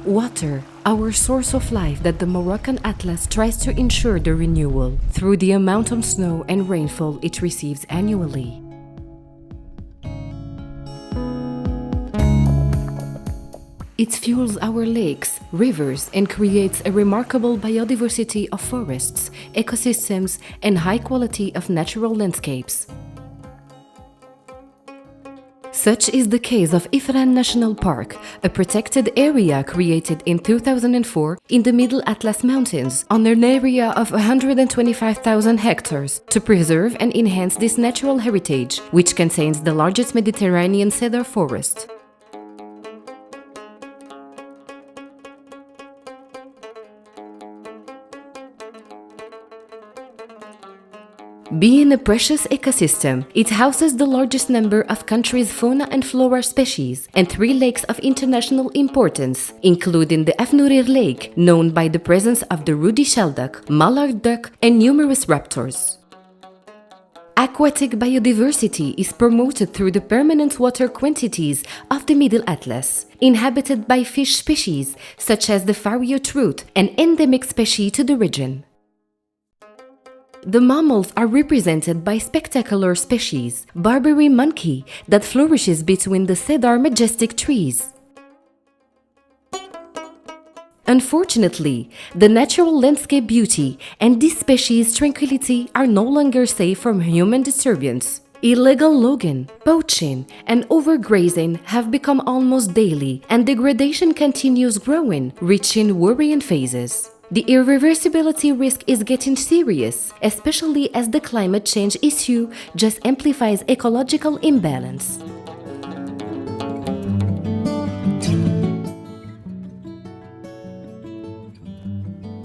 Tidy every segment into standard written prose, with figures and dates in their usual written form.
Water, our source of life that the Moroccan Atlas tries to ensure the renewal through the amount of snow and rainfall it receives annually. It fuels our lakes, rivers, and creates a remarkable biodiversity of forests, ecosystems, and high quality of natural landscapes. Such is the case of Ifrane National Park, a protected area created in 2004 in the Middle Atlas Mountains on an area of 125,000 hectares to preserve and enhance this natural heritage, which contains the largest Mediterranean cedar forest. Being a precious ecosystem, it houses the largest number of country's fauna and flora species and 3 lakes of international importance, including the Afnourir Lake, known by the presence of the ruddy shelduck, mallard duck, and numerous raptors. Aquatic biodiversity is promoted through the permanent water quantities of the Middle Atlas, inhabited by fish species such as the Fario trout, an endemic species to the region. The mammals are represented by spectacular species, Barbary monkey that flourishes between the cedar majestic trees. Unfortunately, the natural landscape beauty and this species' tranquility are no longer safe from human disturbance. Illegal logging, poaching, and overgrazing have become almost daily, and degradation continues growing, reaching worrying phases. The irreversibility risk is getting serious, especially as the climate change issue just amplifies ecological imbalance.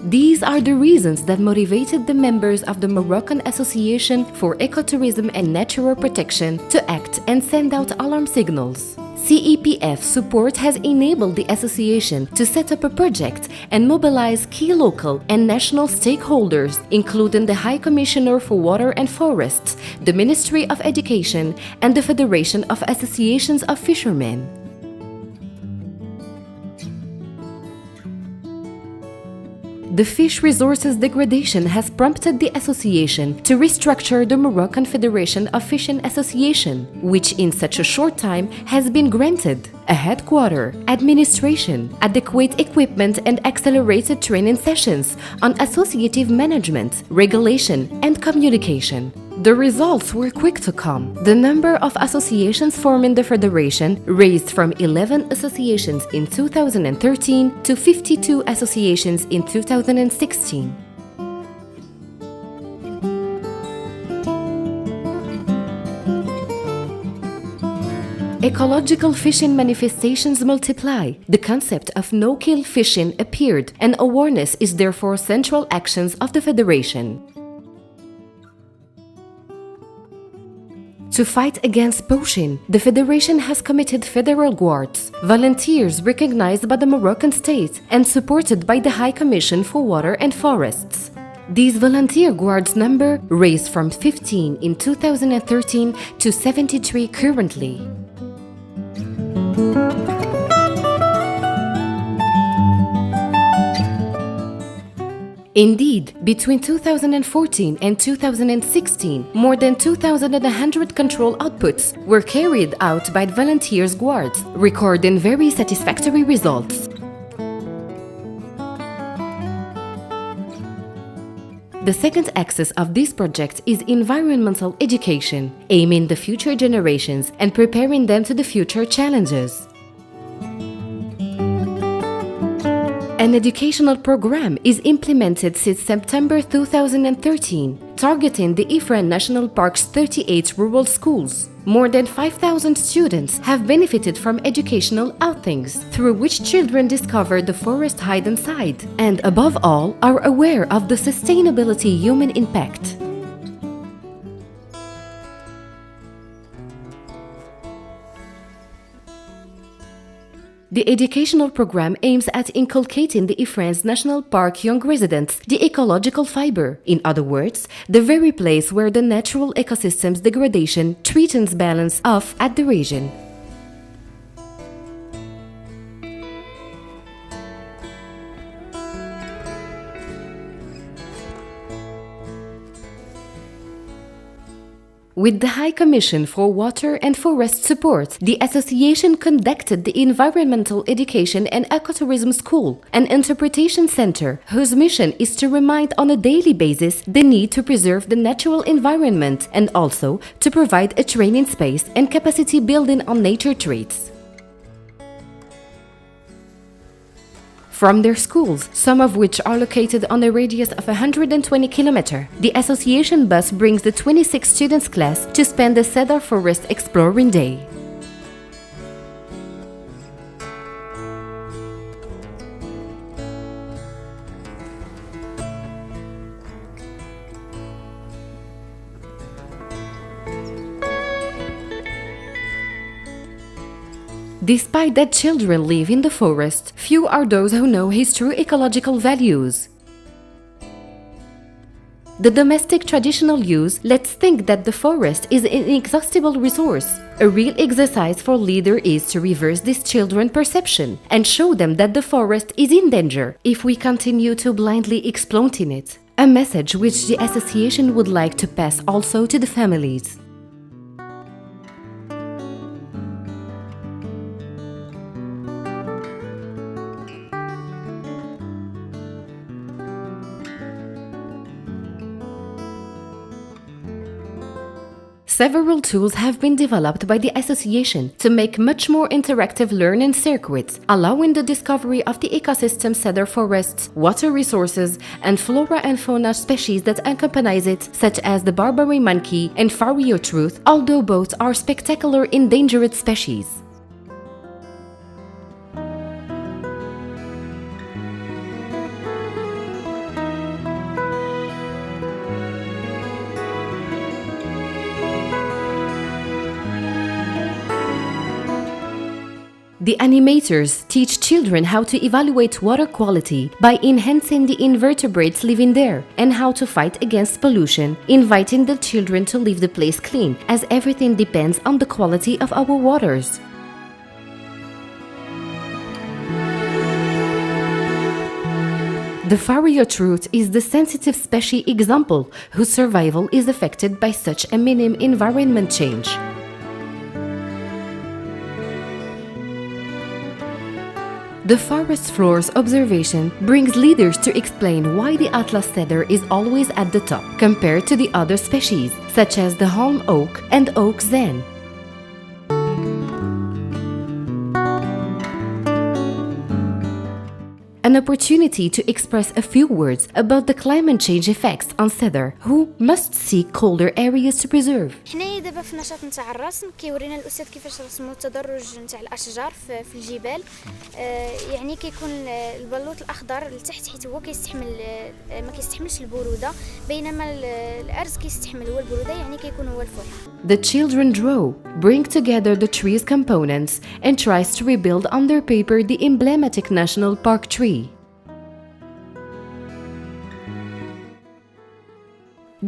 These are the reasons that motivated the members of the Moroccan Association for Ecotourism and Natural Protection to act and send out alarm signals. CEPF support has enabled the association to set up a project and mobilize key local and national stakeholders, including the High Commissioner for Water and Forests, the Ministry of Education, and the Federation of Associations of Fishermen. The fish resources degradation has prompted the association to restructure the Moroccan Federation of Fishing Association, which in such a short time has been granted a headquarter, administration, adequate equipment and accelerated training sessions on associative management, regulation and communication. The results were quick to come. The number of associations forming the federation raised from 11 associations in 2013 to 52 associations in 2016. Ecological fishing manifestations multiply. The concept of no-kill fishing appeared, and awareness is therefore central actions of the federation. To fight against poaching, the Federation has committed federal guards, volunteers recognized by the Moroccan state and supported by the High Commission for Water and Forests. These volunteer guards number raised from 15 in 2013 to 73 currently. Indeed, between 2014 and 2016, more than 2,100 control outputs were carried out by volunteers guards, recording very satisfactory results. The second axis of this project is environmental education, aiming the future generations and preparing them to the future challenges. An educational program is implemented since September 2013, targeting the Ifrane National Park's 38 rural schools. More than 5,000 students have benefited from educational outings, through which children discover the forest hidden side, and above all, are aware of the sustainability human impact. The educational program aims at inculcating the Ifrane National Park young residents the ecological fiber, in other words, the very place where the natural ecosystem's degradation threatens balance of at the region. With the High Commission for Water and Forest Support, the association conducted the Environmental Education and Ecotourism School, an interpretation center whose mission is to remind on a daily basis the need to preserve the natural environment and also to provide a training space and capacity building on nature traits. From their schools, some of which are located on a radius of 120 km, the association bus brings the 26 students class to spend the Cedar Forest Exploring Day. Despite that children live in the forest, few are those who know his true ecological values. The domestic traditional use lets think that the forest is an inexhaustible resource. A real exercise for leader is to reverse this children's perception and show them that the forest is in danger if we continue to blindly exploiting it. A message which the association would like to pass also to the families. Several tools have been developed by the association to make much more interactive learning circuits, allowing the discovery of the ecosystem, cedar forests, water resources, and flora and fauna species that accompany it, such as the Barbary monkey and Farioutruth, although both are spectacular endangered species. The animators teach children how to evaluate water quality by enhancing the invertebrates living there and how to fight against pollution, inviting the children to leave the place clean, as everything depends on the quality of our waters. The Farioutruth is the sensitive species example whose survival is affected by such a minimum environment change. The forest floor's observation brings leaders to explain why the Atlas cedar is always at the top compared to the other species, such as the holm oak and oak zen. An opportunity to express a few words about the climate change effects on cedar, who must seek colder areas to preserve. حنا دابا في النشاط نتاع الرسم كيورينا الاستاذ كيفاش رسموا التدرج نتاع الاشجار في الجبال. يعني كيكون البلوط الاخضر لتحت حيت هو كيستحمل ما كيستحملش البروده، بينما الارز كيستحمل هو البروده، يعني كيكون هو الفل. The children draw, bring together the tree's components and tries to rebuild on their paper the emblematic national park tree.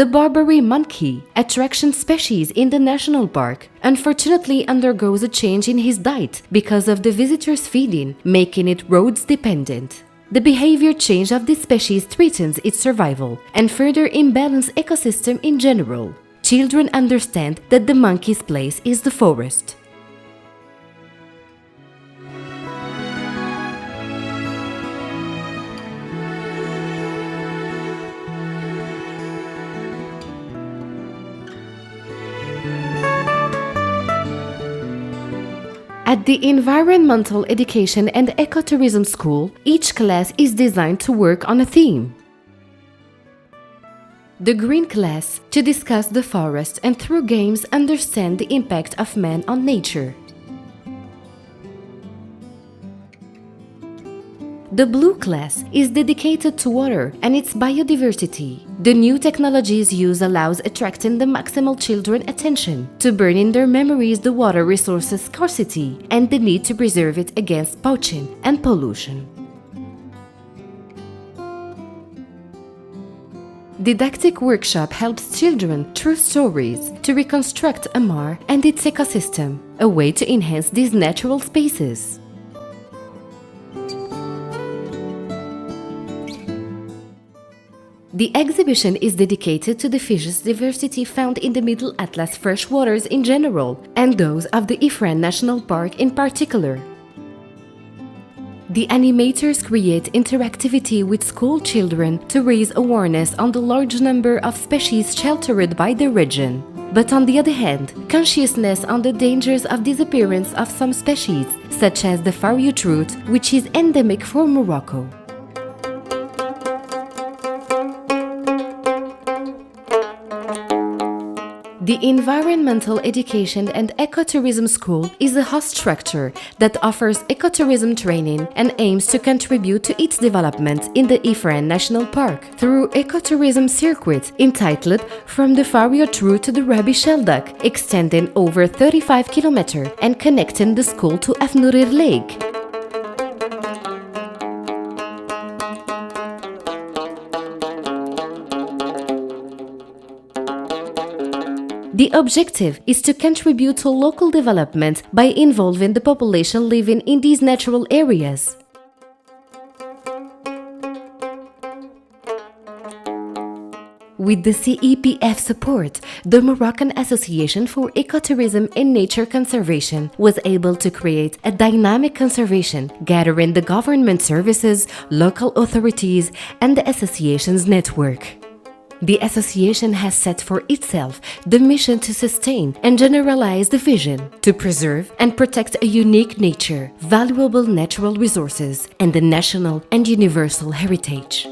The Barbary monkey, attraction species in the national park, unfortunately undergoes a change in his diet because of the visitors' feeding, making it roads dependent. The behavior change of this species threatens its survival and further imbalance ecosystem in general. Children understand that the monkey's place is the forest. At the Environmental Education and Ecotourism School, each class is designed to work on a theme. The Green class, to discuss the forest and through games understand the impact of man on nature. The Blue class is dedicated to water and its biodiversity. The new technologies used allows attracting the maximal children attention to burn in their memories the water resources scarcity and the need to preserve it against poaching and pollution. Didactic workshop helps children through stories to reconstruct a mar and its ecosystem, a way to enhance these natural spaces. The exhibition is dedicated to the fish's diversity found in the Middle Atlas freshwaters in general, and those of the Ifrane National Park in particular. The animators create interactivity with school children to raise awareness on the large number of species sheltered by the region. But on the other hand, consciousness on the dangers of disappearance of some species, such as the fariotrout, which is endemic for Morocco. The Environmental Education and Ecotourism School is a host structure that offers ecotourism training and aims to contribute to its development in the Ifrane National Park through ecotourism circuit entitled From the Fariotrout to the Ruby Shelduck, extending over 35 kilometers and connecting the school to Afnurir Lake. The objective is to contribute to local development by involving the population living in these natural areas. With the CEPF support, the Moroccan Association for Ecotourism and Nature Conservation was able to create a dynamic conservation, gathering the government services, local authorities, and the association's network. The association has set for itself the mission to sustain and generalize the vision to preserve and protect a unique nature, valuable natural resources, and the national and universal heritage.